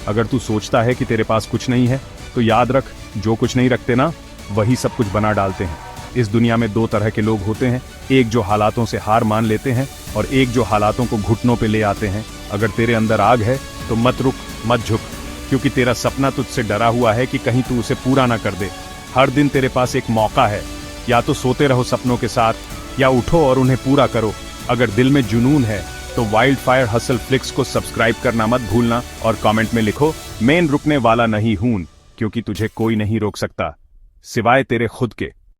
अगर तू सोचता है कि तेरे पास कुछ नहीं है, तो याद रख, जो कुछ नहीं रखते ना, वही सब कुछ बना डालते हैं। इस दुनिया में दो तरह के लोग होते हैं, एक जो हालातों से हार मान लेते हैं और एक जो हालातों को घुटनों पे ले आते हैं। अगर तेरे अंदर आग है तो मत रुक, मत झुक, क्योंकि तेरा सपना तुझसे डरा हुआ है कि कहीं तू उसे पूरा ना कर दे। हर दिन तेरे पास एक मौका है, या तो सोते रहो सपनों के साथ, या उठो और उन्हें पूरा करो। अगर दिल में जुनून है तो वाइल्ड फायर हसल फ्लिक्स को सब्सक्राइब करना मत भूलना और कमेंट में लिखो, मैं रुकने वाला नहीं हूं, क्योंकि तुझे कोई नहीं रोक सकता सिवाय तेरे खुद के।